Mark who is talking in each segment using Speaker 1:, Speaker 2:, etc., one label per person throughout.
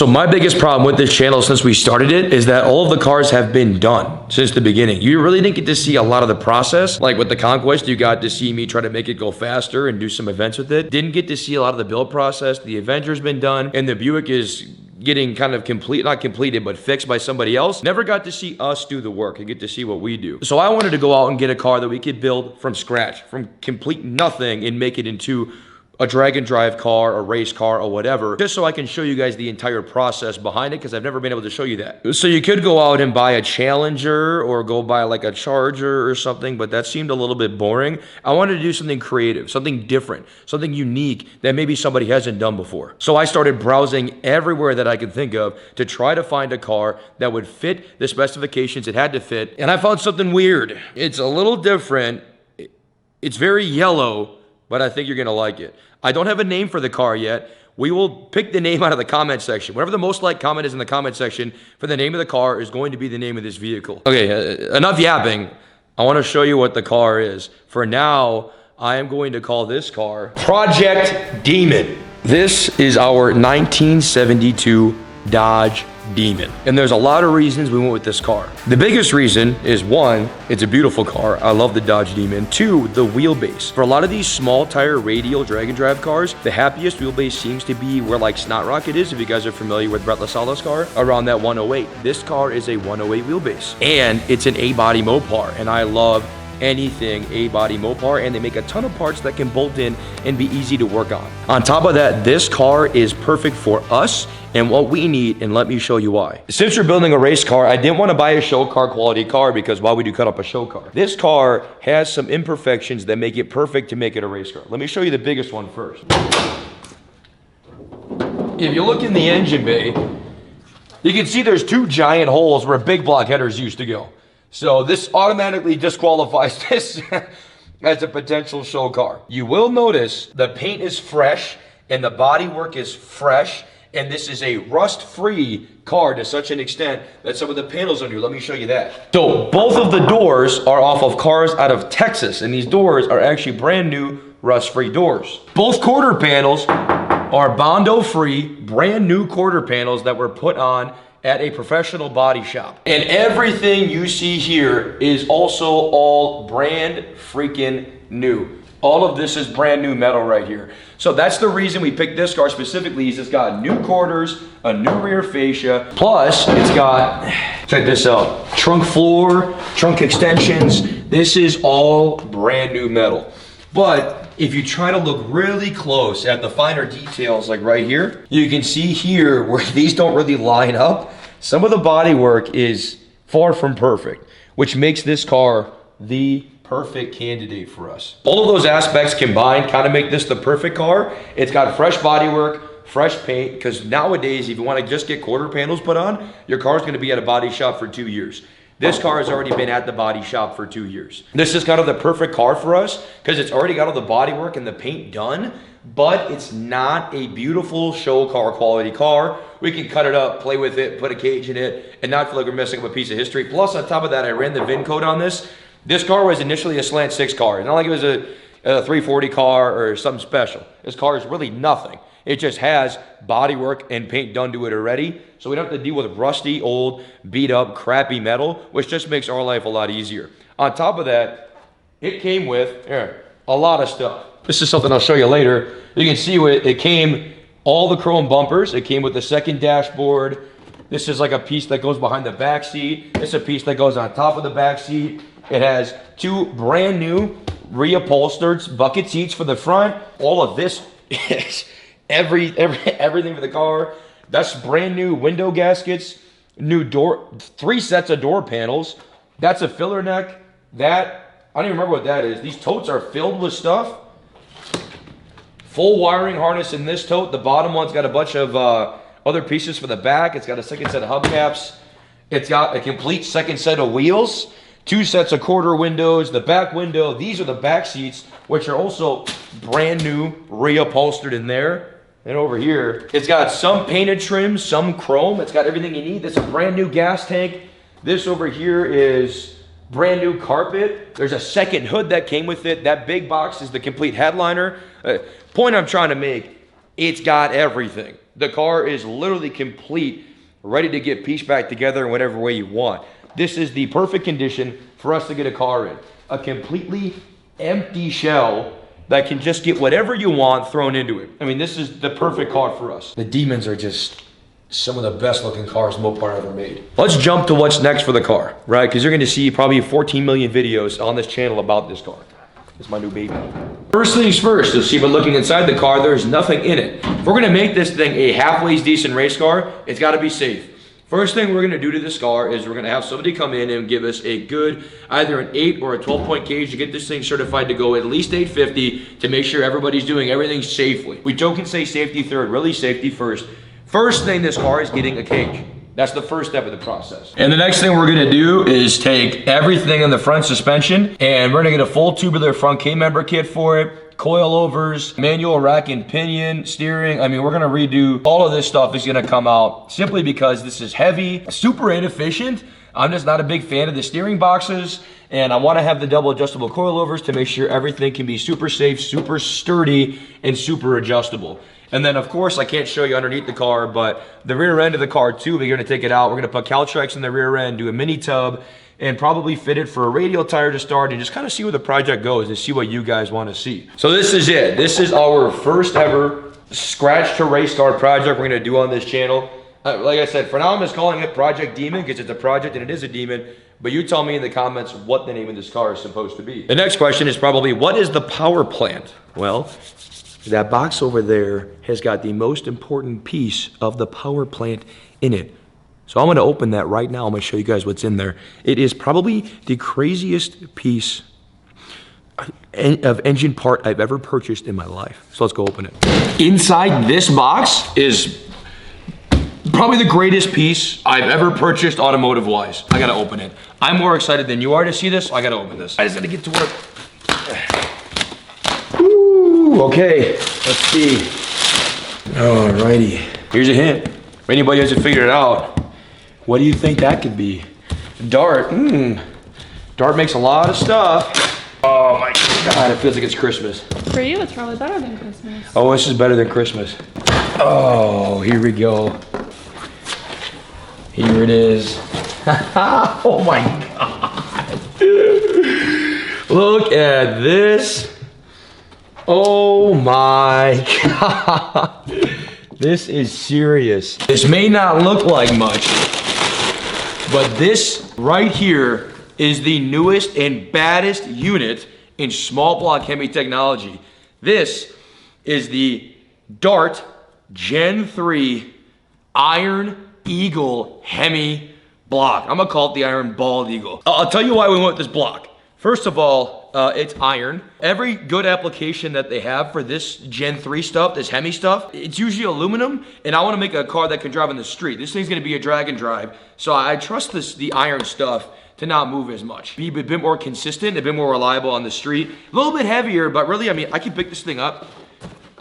Speaker 1: So my biggest problem with this channel since we started it is that all of the cars have been done since the beginning. You really didn't get to see a lot of the process. Like with the Conquest, you got to see me try to make it go faster and do some events with it. Didn't get to see a lot of the build process. The Avenger's been done, and the Buick is getting kind of not completed, but fixed by somebody else. Never got to see us do the work and get to see what we do. So I wanted to go out and get a car that we could build from scratch, from complete nothing, and make it into a drag and drive car, a race car, or whatever, just so I can show you guys the entire process behind it, because I've never been able to show you that. So you could go out and buy a Challenger or go buy like a Charger or something, but that seemed a little bit boring. I wanted to do something creative, something different, something unique that maybe somebody hasn't done before. So I started browsing everywhere that I could think of to try to find a car that would fit the specifications it had to fit, and I found something weird. It's a little different. It's very yellow, but I think you're gonna like it. I don't have a name for the car yet. We will pick the name out of the comment section. Whatever the most liked comment is in the comment section for the name of the car is going to be the name of this vehicle. Okay, enough yapping. I wanna show you what the car is. For now, I am going to call this car Project Demon. This is our 1972 Dodge Demon. And there's a lot of reasons we went with this car. The biggest reason is, one, it's a beautiful car. I love the Dodge Demon. Two, the wheelbase. For a lot of these small tire radial drag and drive cars, the happiest wheelbase seems to be where like Snot Rocket is, if you guys are familiar with Brett LaSala's car, around that 108. This car is a 108 wheelbase, and it's an A-body Mopar, and I love anything A-body Mopar, and they make a ton of parts that can bolt in and be easy to work on. On top of that, this car is perfect for us and what we need, and let me show you why. Since we're building a race car, I didn't want to buy a show car quality car, because why would you cut up a show car? This car has some imperfections that make it perfect to make it a race car. Let me show you the biggest one first. If you look in the engine bay, you can see there's two giant holes where big block headers used to go. So this automatically disqualifies this as a potential show car. You will notice the paint is fresh and the bodywork is fresh, and this is a rust-free car to such an extent that some of the panels are new. Let me show you that. So both of the doors are off of cars out of Texas, and these doors are actually brand new rust-free doors. Both quarter panels are Bondo-free, brand new quarter panels that were put on at a professional body shop. And everything you see here is also all brand freaking new. All of this is brand new metal right here. So that's the reason we picked this car specifically, is it's got new quarters, a new rear fascia, plus it's got, check this out, trunk floor, trunk extensions. This is all brand new metal. But if you try to look really close at the finer details, like right here, you can see here where these don't really line up. Some of the bodywork is far from perfect, which makes this car the perfect candidate for us. All of those aspects combined kind of make this the perfect car. It's got fresh bodywork, fresh paint, because nowadays, if you want to just get quarter panels put on, your car's going to be at a body shop for 2 years. This car has already been at the body shop for 2 years. This is kind of the perfect car for us because it's already got all the bodywork and the paint done, but it's not a beautiful show car quality car. We can cut it up, play with it, put a cage in it, and not feel like we're messing up a piece of history. Plus, on top of that, I ran the VIN code on this. This car was initially a slant 6 car. It's not like it was a 340 car or something special. This car is really nothing. It just has bodywork and paint done to it already, so we don't have to deal with rusty, old, beat up, crappy metal, which just makes our life a lot easier. On top of that, it came with a lot of stuff. This is something I'll show you later. You can see it came, all the chrome bumpers. It came with the second dashboard. This is like a piece that goes behind the back seat. This is a piece that goes on top of the back seat. It has 2 brand new reupholstered bucket seats for the front. All of this is everything for the car. That's brand new window gaskets, new door, 3 sets of door panels. That's a filler neck. That, I don't even remember what that is. These totes are filled with stuff. Full wiring harness in this tote. The bottom one's got a bunch of other pieces for the back. It's got a second set of hubcaps. It's got a complete second set of wheels, 2 sets of quarter windows, the back window. These are the back seats, which are also brand new, reupholstered in there. And over here, it's got some painted trim, some chrome. It's got everything you need. That's a brand new gas tank. This over here is brand new carpet. There's a second hood that came with it. That big box is the complete headliner. Point I'm trying to make, It's got everything. The car is literally complete, ready to get pieced back together in whatever way you want. This is the perfect condition for us to get a car in. A completely empty shell that can just get whatever you want thrown into it. I mean, this is the perfect car for us. The Demons are just some of the best looking cars Mopar ever made. Let's jump to what's next for the car, right? Because you're gonna see probably 14 million videos on this channel about this car. It's my new baby. First things first, you'll see when looking inside the car, there's nothing in it. If we're gonna make this thing a halfway decent race car, it's gotta be safe. First thing we're gonna do to this car is we're gonna have somebody come in and give us a good, either an 8 or a 12-point cage to get this thing certified to go at least 850 to make sure everybody's doing everything safely. We joke and say safety third, really safety first. First thing this car is getting a cage. That's the first step of the process. And the next thing we're gonna do is take everything in the front suspension and we're gonna get a full tubular front K-member kit for it, coilovers, manual rack and pinion, steering. I mean, we're gonna redo all of this stuff is gonna come out simply because this is heavy, super inefficient. I'm just not a big fan of the steering boxes and I wanna have the double adjustable coilovers to make sure everything can be super safe, super sturdy, and super adjustable. And then of course, I can't show you underneath the car, but the rear end of the car too, we're gonna take it out. We're gonna put Caltrex in the rear end, do a mini tub, and probably fit it for a radial tire to start and just kind of see where the project goes and see what you guys wanna see. So this is it. This is our first ever scratch to race car project we're gonna do on this channel. Like I said, for now I'm just calling it Project Demon because it's a project and it is a demon, but you tell me in the comments what the name of this car is supposed to be. The next question is probably, what is the power plant? Well, that box over there has got the most important piece of the power plant in it. So I'm gonna open that right now. I'm gonna show you guys what's in there. It is probably the craziest piece of engine part I've ever purchased in my life. So let's go open it. Inside this box is probably the greatest piece I've ever purchased automotive-wise. I gotta open it. I'm more excited than you are to see this, so I gotta open this. I just gotta get to work. Okay, let's see. Alrighty. Here's a hint. If anybody hasn't figured it out, what do you think that could be? Dart. Dart makes a lot of stuff. Oh my God, it feels like it's Christmas.
Speaker 2: For you, it's probably better than Christmas.
Speaker 1: Oh, this is better than Christmas. Oh, here we go. Here it is. Oh my God. Look at this. Oh my God. This is serious. This may not look like much, but this right here is the newest and baddest unit in small block Hemi technology. This is the Dart Gen 3 Iron Eagle Hemi block. I'm gonna call it the Iron Bald Eagle. I'll tell you why we went with this block. First of all, it's iron. Every good application that they have for this Gen 3 stuff, this Hemi stuff, it's usually aluminum, and I wanna make a car that can drive on the street. This thing's gonna be a drag and drive, so I trust the iron stuff to not move as much. Be a bit more consistent, a bit more reliable on the street. A little bit heavier, but really, I mean, I can pick this thing up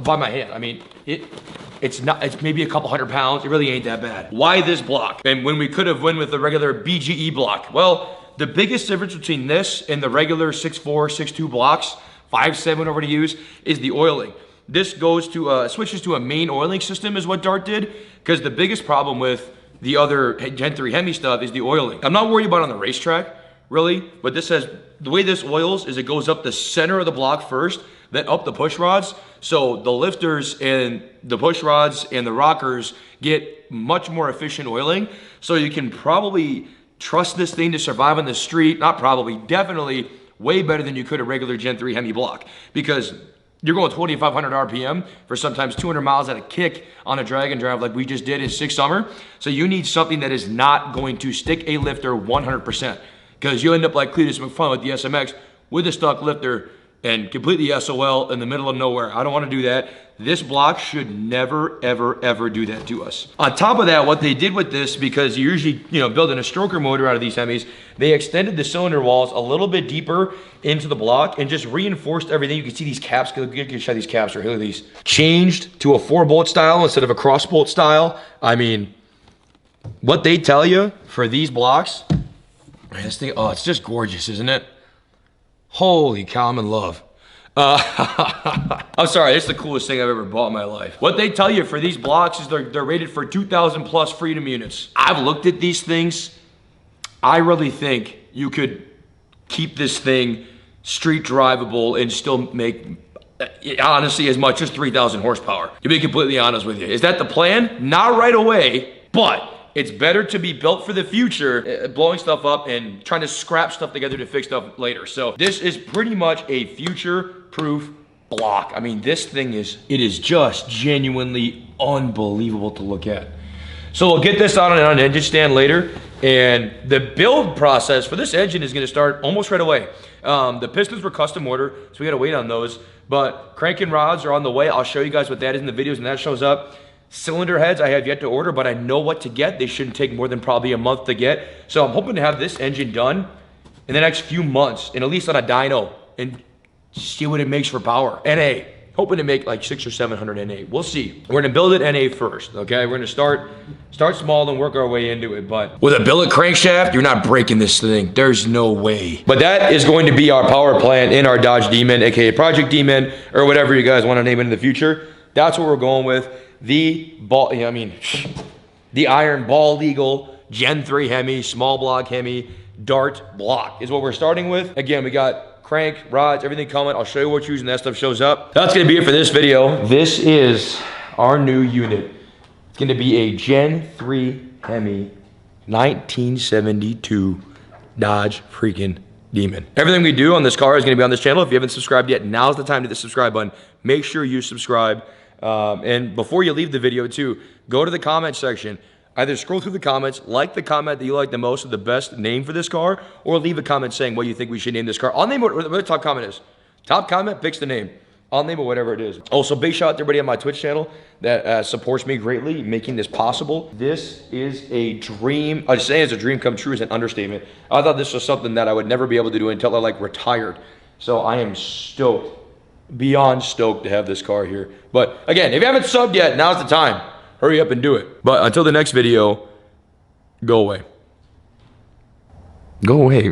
Speaker 1: by my hand. I mean, it's maybe a couple 100 pounds. It really ain't that bad. Why this block? And when we could have went with the regular BGE block? Well, the biggest difference between this and the regular 6.4, 6.2 blocks, 5.7 over to use, is the oiling. This goes to, switches to a main oiling system is what Dart did, because the biggest problem with the other Gen 3 Hemi stuff is the oiling. I'm not worried about it on the racetrack, really, but this has, the way this oils is it goes up the center of the block first, then up the push rods. So the lifters and the push rods and the rockers get much more efficient oiling. So you can probably trust this thing to survive on the street. Not probably, definitely way better than you could a regular Gen 3 Hemi block, because you're going 2,500 RPM for sometimes 200 miles at a kick on a drag and drive like we just did in Six Summer. So you need something that is not going to stick a lifter 100%, because you end up like Cletus McFarlane with the SMX with a stuck lifter and completely SOL in the middle of nowhere. I don't want to do that. This block should never, ever, ever do that to us. On top of that, what they did with this, because you usually, building a stroker motor out of these Hemis, they extended the cylinder walls a little bit deeper into the block and just reinforced everything. You can see these caps, you can show these caps, or here are these. Changed to a 4-bolt style instead of a cross-bolt style. I mean, what they tell you for these blocks, this thing, oh, it's just gorgeous, isn't it? Holy cow, I'm in love. I'm sorry, it's the coolest thing I've ever bought in my life. What they tell you for these blocks is they're rated for 2,000 plus freedom units. I've looked at these things. I really think you could keep this thing street drivable and still make, honestly, as much as 3,000 horsepower. To be completely honest with you. Is that the plan? Not right away, but it's better to be built for the future, blowing stuff up and trying to scrap stuff together to fix stuff later. So this is pretty much a future-proof block. I mean, this thing it is just genuinely unbelievable to look at. So we'll get this on an engine stand later, and the build process for this engine is gonna start almost right away. The pistons were custom ordered, so we gotta wait on those, but crank and rods are on the way. I'll show you guys what that is in the videos when that shows up. Cylinder heads I have yet to order, but I know what to get. They shouldn't take more than probably a month to get. So I'm hoping to have this engine done in the next few months, and at least on a dyno, and see what it makes for power. NA, hoping to make like 600 or 700 NA. We'll see. We're gonna build it NA first, okay? We're gonna start small and work our way into it, but with a billet crankshaft, you're not breaking this thing. There's no way. But that is going to be our power plant in our Dodge Demon, aka Project Demon, or whatever you guys wanna name it in the future. That's what we're going with. The Iron Bald Eagle Gen 3 Hemi, small block Hemi, Dart block is what we're starting with. Again, we got crank, rods, everything coming. I'll show you what we're using. That stuff shows up. That's gonna be it for this video. This is our new unit. It's gonna be a Gen 3 Hemi 1972 Dodge freaking Demon. Everything we do on this car is gonna be on this channel. If you haven't subscribed yet, now's the time to hit the subscribe button. Make sure you subscribe. And before you leave the video too, go to the comment section. Either scroll through the comments, like the comment that you like the most of the best name for this car, or leave a comment saying what you think we should name this car. I'll name what the top comment is. Top comment picks the name. I'll name it whatever it is. Also, big shout out to everybody on my Twitch channel that supports me greatly, making this possible. This is a dream. I say it's a dream come true is an understatement. I thought this was something that I would never be able to do until I like retired. So I am stoked. Beyond stoked to have this car here. But again, if you haven't subbed yet, now's the time. Hurry up and do it. But until the next video, go away. Go away.